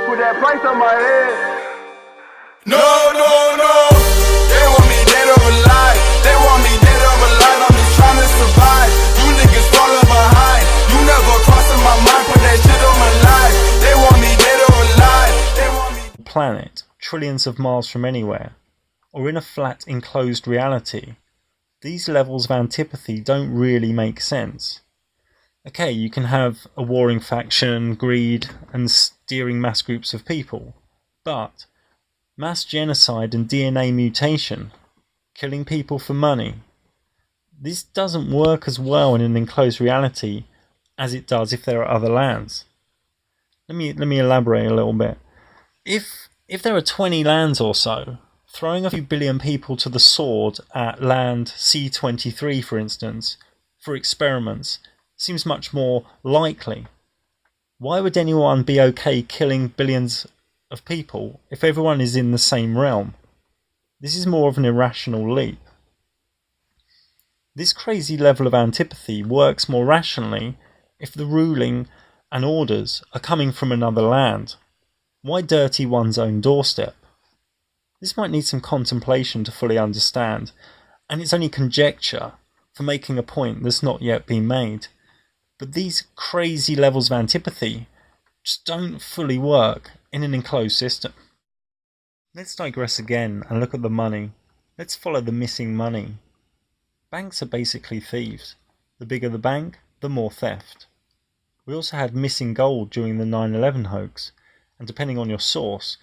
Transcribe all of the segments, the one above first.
Put that price on my head. No, no, no. They want me dead or alive. They want me dead or alive. I'm just trying to survive. You niggas falling behind. You never crossing my mind. Put that shit on my life. They want me dead or alive. They want me. Planet, trillions of miles from anywhere, or in a flat enclosed reality, these levels of antipathy don't really make sense. Okay, you can have a warring faction, greed, and steering mass groups of people, but mass genocide and DNA mutation, killing people for money, this doesn't work as well in an enclosed reality as it does if there are other lands. Let me elaborate a little bit. If there are 20 lands or so, throwing a few billion people to the sword at land C23, for instance, for experiments, seems much more likely. Why would anyone be okay killing billions of people if everyone is in the same realm? This is more of an irrational leap. This crazy level of antipathy works more rationally if the ruling and orders are coming from another land. Why dirty one's own doorstep? This might need some contemplation to fully understand, and it's only conjecture for making a point that's not yet been made. But these crazy levels of antipathy just don't fully work in an enclosed system. Let's digress again and look at the money. Let's follow the missing money. Banks are basically thieves. The bigger the bank, the more theft. We also had missing gold during the 9/11 hoax, and depending on your source,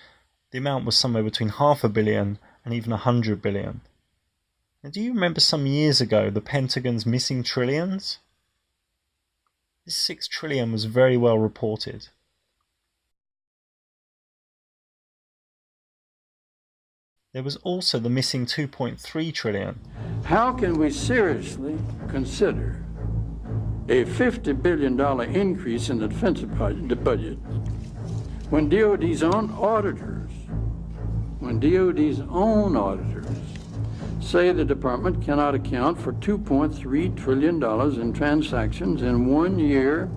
the amount was somewhere between $500 million and even $100 billion. Now, do you remember some years ago the Pentagon's missing trillions? This 6 trillion was very well reported. There was also the missing 2.3 trillion. How can we seriously consider a $50 billion increase in the defense budget when DOD's own auditors say the department cannot account for $2.3 trillion in transactions in 1 year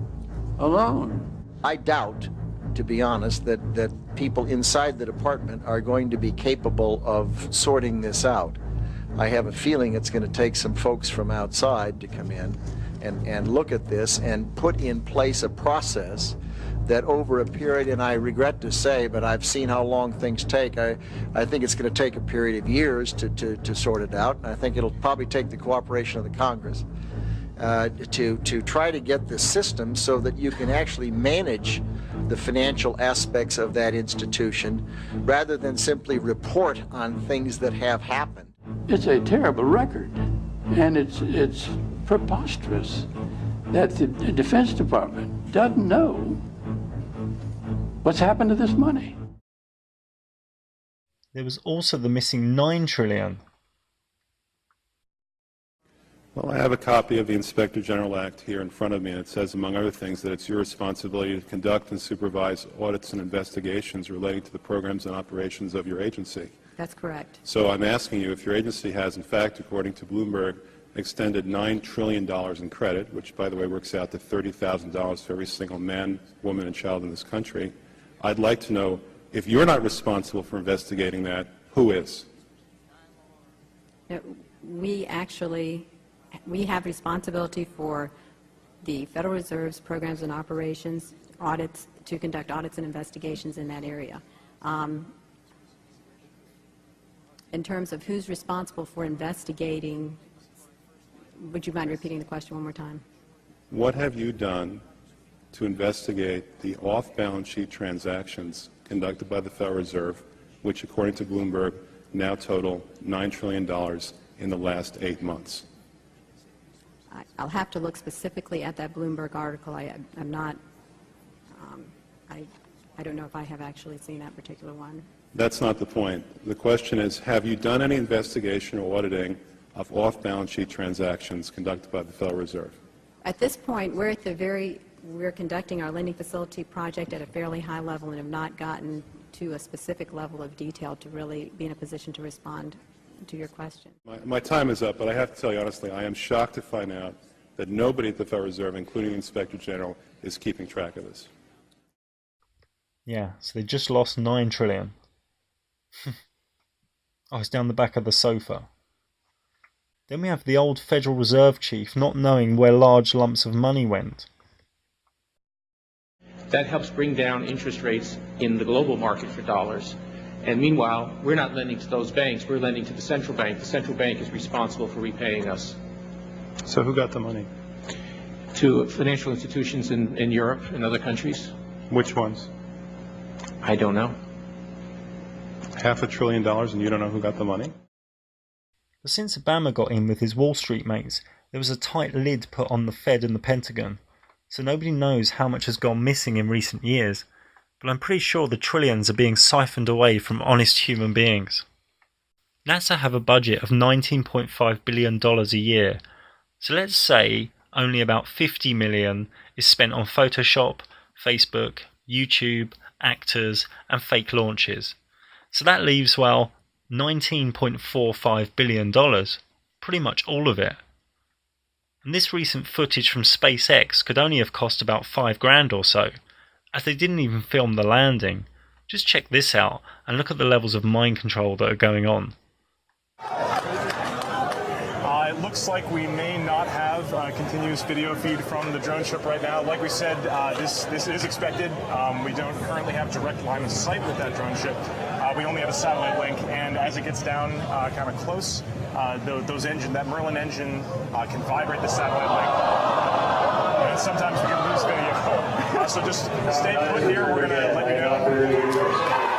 alone? I doubt, to be honest, that people inside the department are going to be capable of sorting this out. I have a feeling it's going to take some folks from outside to come in and look at this and put in place a process that over a period, and I regret to say, but I've seen how long things take. I think it's going to take a period of years to sort it out, and I think it'll probably take the cooperation of the Congress to try to get the system so that you can actually manage the financial aspects of that institution rather than simply report on things that have happened. It's a terrible record, and it's preposterous that the Defense Department doesn't know what's happened to this money. There was also the missing 9 trillion. Well, I have a copy of the Inspector General Act here in front of me, and it says, among other things, that it's your responsibility to conduct and supervise audits and investigations relating to the programs and operations of your agency. That's correct. So I'm asking you if your agency has, in fact, according to Bloomberg, extended $9 trillion in credit, which, by the way, works out to $30,000 for every single man, woman, and child in this country. I'd like to know, if you're not responsible for investigating that, who is? We have responsibility for the Federal Reserve's programs and operations, audits, to conduct audits and investigations in that area. In terms of who's responsible for investigating, would you mind repeating the question one more time? What have you done to investigate the off-balance sheet transactions conducted by the Federal Reserve, which, according to Bloomberg, now total $9 trillion in the last 8 months? I'll have to look specifically at that Bloomberg article. I'm not, I don't know if I have actually seen that particular one. That's not the point. The question is, have you done any investigation or auditing of off-balance sheet transactions conducted by the Federal Reserve? At this point, we're conducting our lending facility project at a fairly high level and have not gotten to a specific level of detail to really be in a position to respond to your question. My time is up, but I have to tell you honestly, I am shocked to find out that nobody at the Federal Reserve, including the Inspector General, is keeping track of this. Yeah, so they just lost 9 trillion. Oh, it's down the back of the sofa. Then we have the old Federal Reserve chief not knowing where large lumps of money went. That helps bring down interest rates in the global market for dollars. And meanwhile, we're not lending to those banks, we're lending to the central bank. The central bank is responsible for repaying us. So who got the money? To financial institutions in Europe and other countries? Which ones? I don't know. $500 billion and you don't know who got the money? But since Obama got in with his Wall Street mates, there was a tight lid put on the Fed and the Pentagon, so nobody knows how much has gone missing in recent years, but I'm pretty sure the trillions are being siphoned away from honest human beings. NASA have a budget of $19.5 billion a year, so let's say only about 50 million is spent on Photoshop, Facebook, YouTube, actors, and fake launches. So that leaves, well, $19.45 billion, pretty much all of it. And this recent footage from SpaceX could only have cost about $5,000 or so, as they didn't even film the landing. Just check this out and look at the levels of mind control that are going on. It looks like we may not have a continuous video feed from the drone ship right now. Like we said, this is expected. We don't currently have direct line of sight with that drone ship. We only have a satellite link, and as it gets down kind of close, that Merlin engine can vibrate the satellite link. And sometimes we can lose video. So just stay put here. We're going to let you know.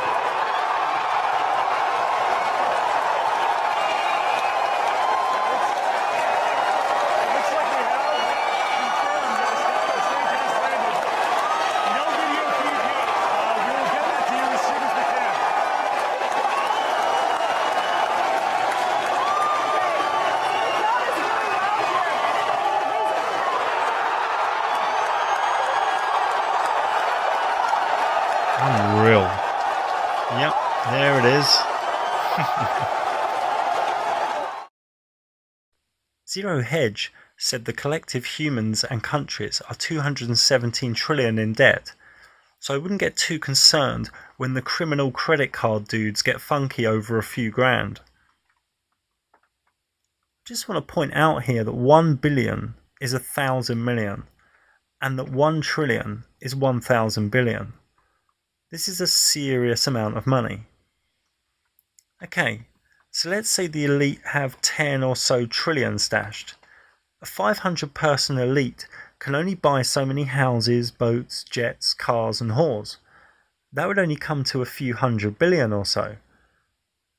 Unreal. Yep, there it is. Zero Hedge said the collective humans and countries are 217 trillion in debt, so I wouldn't get too concerned when the criminal credit card dudes get funky over a few grand. Just want to point out here that 1 billion is 1,000 million, and that 1 trillion is 1,000 billion. This is a serious amount of money. Okay, so let's say the elite have 10 or so trillion stashed. A 500-person elite can only buy so many houses, boats, jets, cars and whores. That would only come to a few 100 billion or so.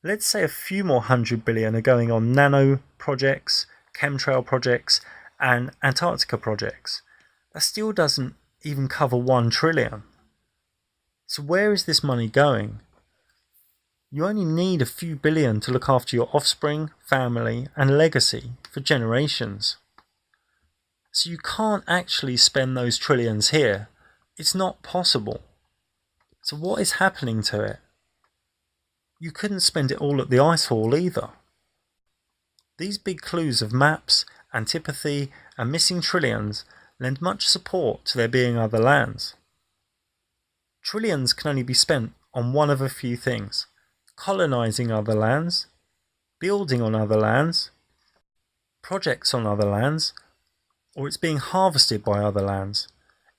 Let's say a few more 100 billion are going on nano projects, chemtrail projects and Antarctica projects. That still doesn't even cover 1 trillion. So where is this money going? You only need a few billion to look after your offspring, family and legacy for generations. So you can't actually spend those trillions here. It's not possible. So what is happening to it? You couldn't spend it all at the ice hall either. These big clues of maps, antipathy and missing trillions lend much support to there being other lands. Trillions can only be spent on one of a few things: colonising other lands, building on other lands, projects on other lands, or it's being harvested by other lands.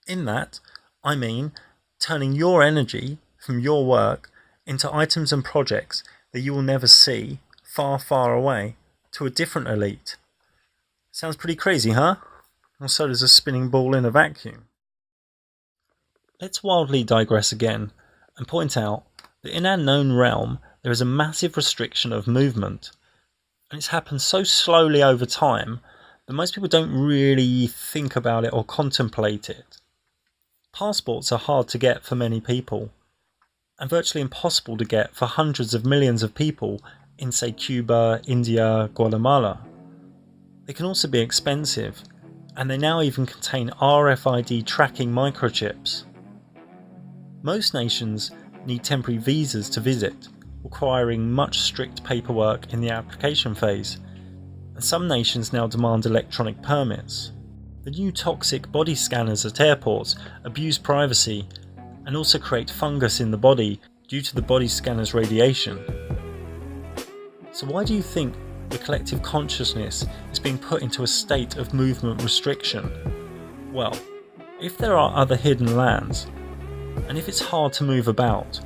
In that, I mean turning your energy from your work into items and projects that you will never see far, far away to a different elite. Sounds pretty crazy, huh? Well, so does a spinning ball in a vacuum. Let's wildly digress again and point out that in our known realm there is a massive restriction of movement, and it's happened so slowly over time that most people don't really think about it or contemplate it. Passports are hard to get for many people, and virtually impossible to get for hundreds of millions of people in, say, Cuba, India, Guatemala. They can also be expensive, and they now even contain RFID tracking microchips. Most nations need temporary visas to visit, requiring much strict paperwork in the application phase, and some nations now demand electronic permits. The new toxic body scanners at airports abuse privacy and also create fungus in the body due to the body scanner's radiation. So why do you think the collective consciousness is being put into a state of movement restriction? Well, if there are other hidden lands, and if it's hard to move about,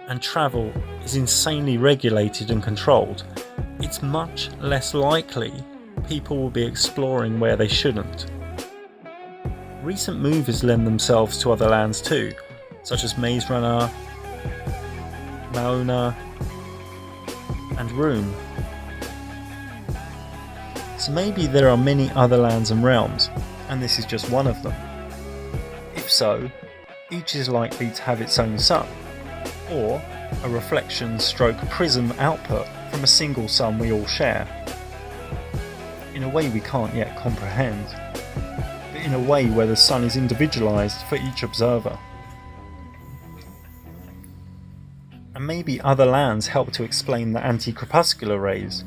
and travel is insanely regulated and controlled, it's much less likely people will be exploring where they shouldn't. Recent movers lend themselves to other lands too, such as Maze Runner, Maona, and Room. So maybe there are many other lands and realms, and this is just one of them. If so, each is likely to have its own sun, or a reflection stroke prism output from a single sun we all share. In a way we can't yet comprehend, but in a way where the sun is individualized for each observer. And maybe other lands help to explain the anti-crepuscular rays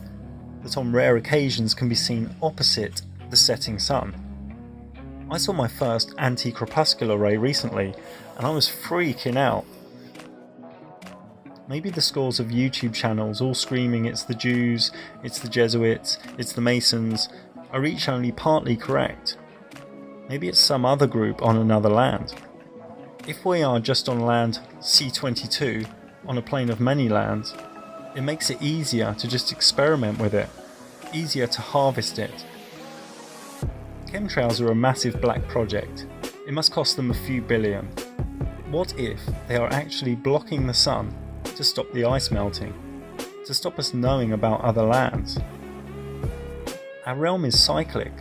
that on rare occasions can be seen opposite the setting sun. I saw my first anti-crepuscular ray recently and I was freaking out. Maybe the scores of YouTube channels all screaming it's the Jews, it's the Jesuits, it's the Masons are each only partly correct. Maybe it's some other group on another land. If we are just on land C22 on a plane of many lands, it makes it easier to just experiment with it, easier to harvest it. Chemtrails are a massive black project. It must cost them a few billion. What if they are actually blocking the sun to stop the ice melting, to stop us knowing about other lands? Our realm is cyclic,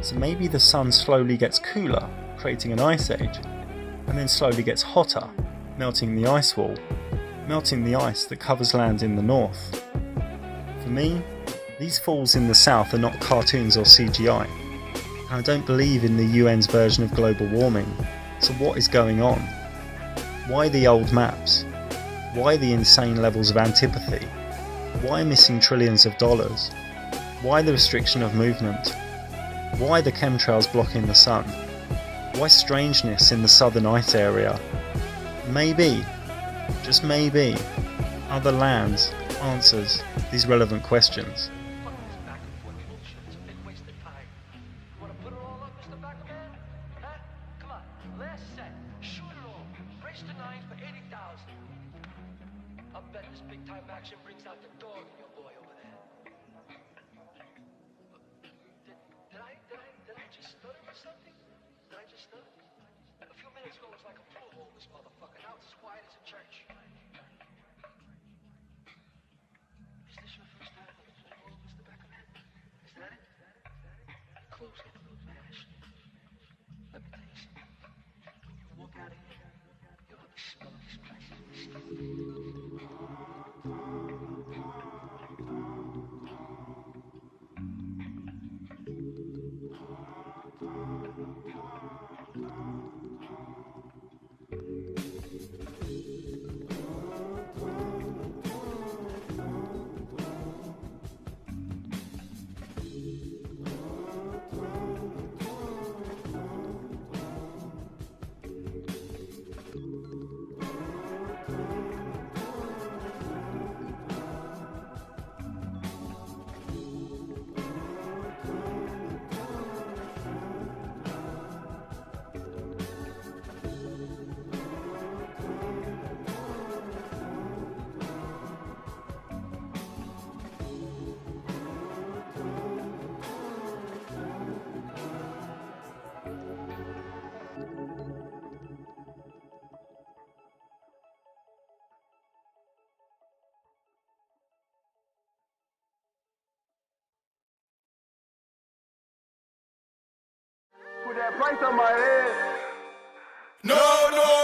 so maybe the sun slowly gets cooler, creating an ice age, and then slowly gets hotter, melting the ice wall, melting the ice that covers land in the north. For me, these falls in the south are not cartoons or CGI, and I don't believe in the UN's version of global warming. So what is going on? Why the old maps? Why the insane levels of antipathy? Why missing trillions of dollars? Why the restriction of movement? Why the chemtrails blocking the sun? Why strangeness in the southern ice area? Maybe, just maybe, other lands answers these relevant questions. Put that price on my head. No, no,